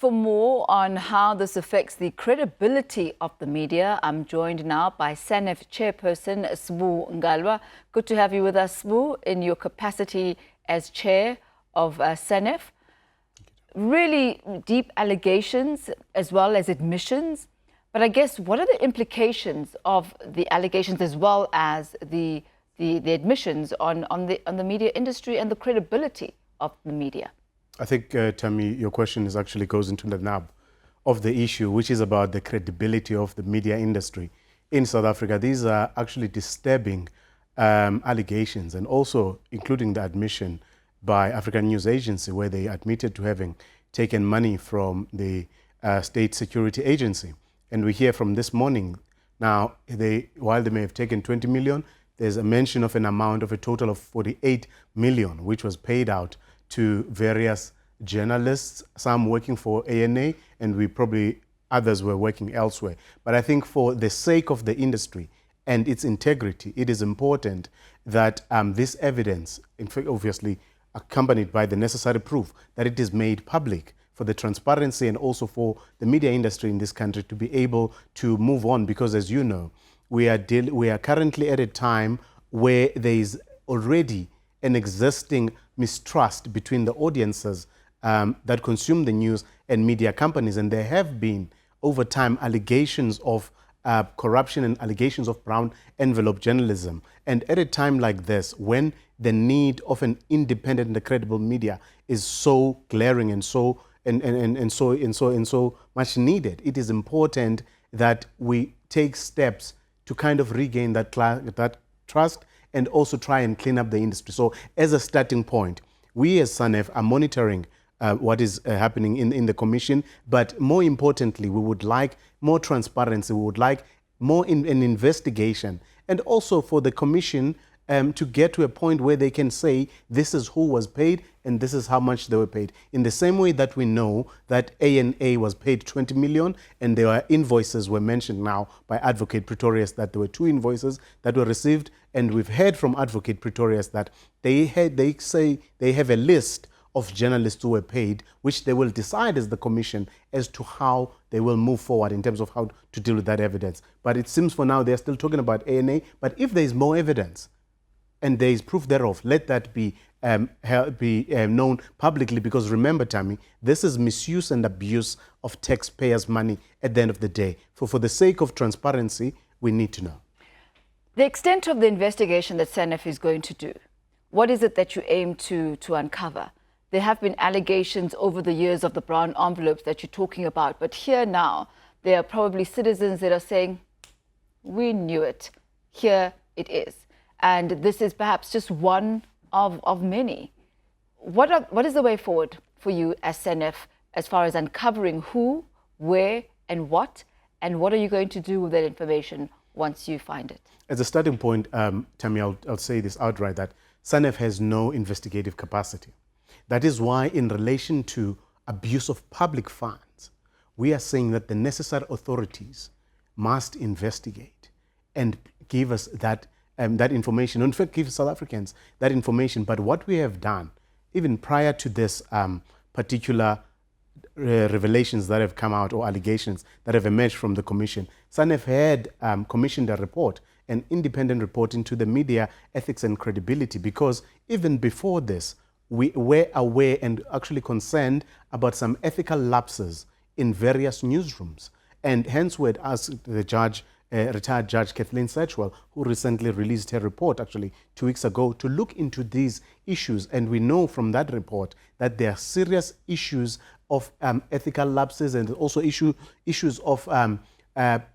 For more on how this affects the credibility of the media, I'm joined now by SANEF chairperson Sbu Ngalwa. Good to have you with us, Sbu, in your capacity as chair of SANEF. Really deep allegations as well as admissions. But I guess, what are the implications of the allegations as well as the admissions on the media industry and the credibility of the media? I think, Tammy, your question actually goes into the nub of the issue, which is about the credibility of the media industry in South Africa. These are actually disturbing allegations, and also including the admission by African News Agency, where they admitted to having taken money from the State Security Agency. And we hear from this morning now, while they may have taken 20 million, there's a mention of an amount of a total of 48 million, which was paid out to various journalists, some working for ANA, and others were working elsewhere. But I think for the sake of the industry and its integrity, it is important that this evidence, in fact, obviously accompanied by the necessary proof, that it is made public for the transparency and also for the media industry in this country to be able to move on. Because as you know, we are currently at a time where there is already an existing mistrust between the audiences that consume the news and media companies. And there have been, over time, allegations of corruption and allegations of brown envelope journalism. And at a time like this, when the need of an independent and credible media is so glaring and so much needed, it is important that we take steps to kind of regain that trust and also try and clean up the industry. So as a starting point, we as SANEF are monitoring what is happening in the commission, but more importantly, we would like more transparency, we would like more an investigation, and also for the commission to get to a point where they can say this is who was paid and this is how much they were paid. In the same way that we know that ANA was paid 20 million and there were invoices were mentioned now by Advocate Pretorius that there were 2 invoices that were received, and we've heard from Advocate Pretorius that they say they have a list of journalists who were paid, which they will decide as the commission as to how they will move forward in terms of how to deal with that evidence. But it seems for now they're still talking about ANA, but if there is more evidence and there is proof thereof, let that be known publicly, because remember, Tammy, this is misuse and abuse of taxpayers' money at the end of the day. For the sake of transparency, we need to know. The extent of the investigation that SANEF is going to do, what is it that you aim to uncover? There have been allegations over the years of the brown envelopes that you're talking about, but here now, there are probably citizens that are saying, we knew it, here it is. And this is perhaps just one of many. What is the way forward for you as SANEF as far as uncovering who, where, and what are you going to do with that information once you find it? As a starting point, Tammy, I'll say this outright, that SANEF has no investigative capacity. That is why, in relation to abuse of public funds, we are saying that the necessary authorities must investigate and give us that information. In fact, give South Africans that information. But what we have done, even prior to this particular revelations that have come out or allegations that have emerged from the commission, SANEF had commissioned a report, an independent report into the media ethics and credibility, because even before this, we were aware and actually concerned about some ethical lapses in various newsrooms. And hence we had asked the judge, retired Judge Kathleen Satchwell, who recently released her report actually 2 weeks ago, to look into these issues. And we know from that report that there are serious issues of ethical lapses, and also issues of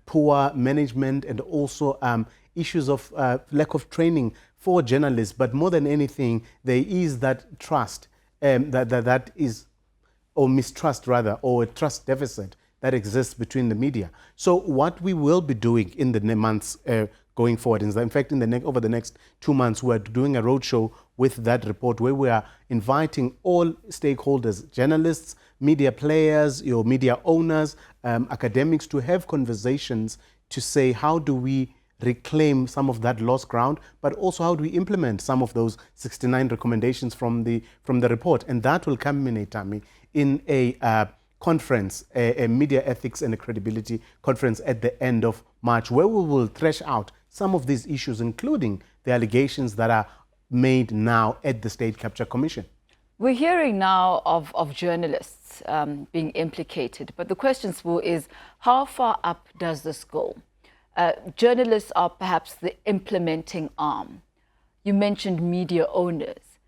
poor management, and also issues of lack of training for journalists. But more than anything, there is that trust that is, or mistrust rather, or a trust deficit that exists between the media. So what we will be doing in the months going forward is that, in fact, over the next 2 months, we're doing a roadshow with that report, where we are inviting all stakeholders, journalists, media players, your media owners, academics, to have conversations to say, how do we reclaim some of that lost ground, but also how do we implement some of those 69 recommendations from the report. And that will culminate, Tammy, in a conference, a media ethics and a credibility conference at the end of March, where we will thresh out some of these issues, including the allegations that are made now at the State Capture Commission. We're hearing now of journalists being implicated, but the question, Sbu, is how far up does this go? Journalists are perhaps the implementing arm. You mentioned media owners.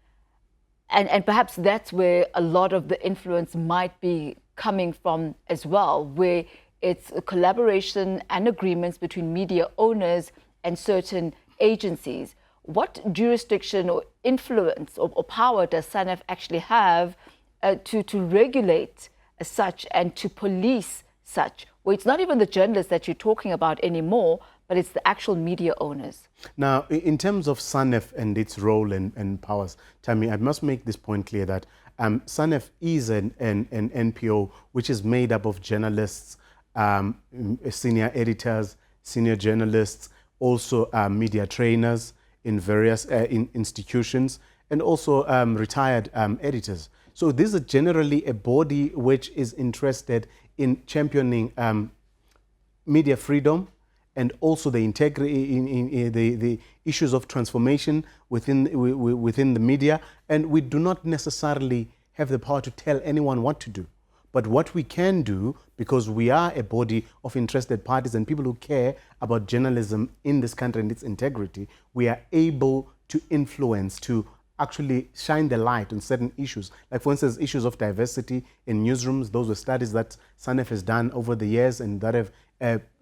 And perhaps that's where a lot of the influence might be coming from as well, where it's a collaboration and agreements between media owners and certain agencies. What jurisdiction or influence or power does SANEF actually have to regulate such and to police such? Well, it's not even the journalists that you're talking about anymore, but it's the actual media owners. Now, in terms of SANEF and its role and powers, Tammy, I must make this point clear that SANEF is an NPO which is made up of journalists, senior editors, senior journalists, also media trainers in various institutions, and also retired editors. So this is generally a body which is interested in championing media freedom and also the integrity in the issues of transformation within the media. And we do not necessarily have the power to tell anyone what to do. But what we can do, because we are a body of interested parties and people who care about journalism in this country and its integrity, we are able to influence, to actually shine the light on certain issues. Like, for instance, issues of diversity in newsrooms. Those were studies that SANEF has done over the years and that have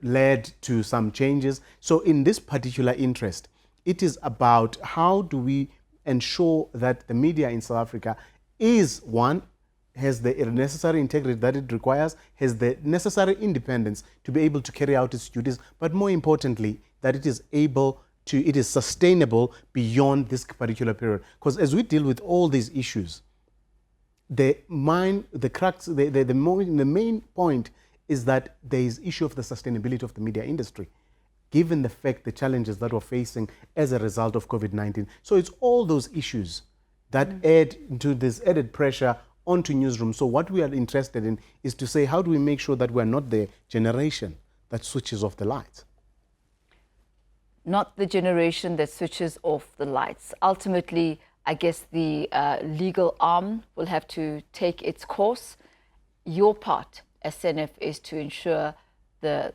led to some changes. So in this particular interest, it is about how do we ensure that the media in South Africa is, one, has the necessary integrity that it requires, has the necessary independence to be able to carry out its duties, but more importantly, that it is able to, it is sustainable beyond this particular period. Because as we deal with all these issues, the main point is that there is issue of the sustainability of the media industry, given the fact, the challenges that we're facing as a result of COVID-19. So it's all those issues that add to this added pressure onto newsrooms. So what we are interested in is to say, how do we make sure that we're not the generation that switches off the lights? Not the generation that switches off the lights. Ultimately, I guess the legal arm will have to take its course. Your part as SANEF is to ensure the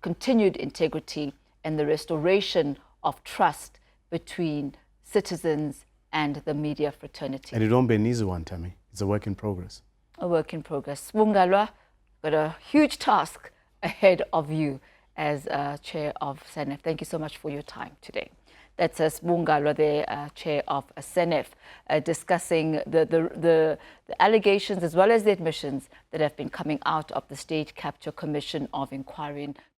continued integrity and the restoration of trust between citizens and the media fraternity. And it won't be an easy one, Tammy. It's a work in progress. A work in progress. Bungalwa, got a huge task ahead of you as chair of SANEF. Thank you so much for your time today. That's Bungalwa, the chair of SANEF, discussing the allegations as well as the admissions that have been coming out of the State Capture Commission of Inquiry.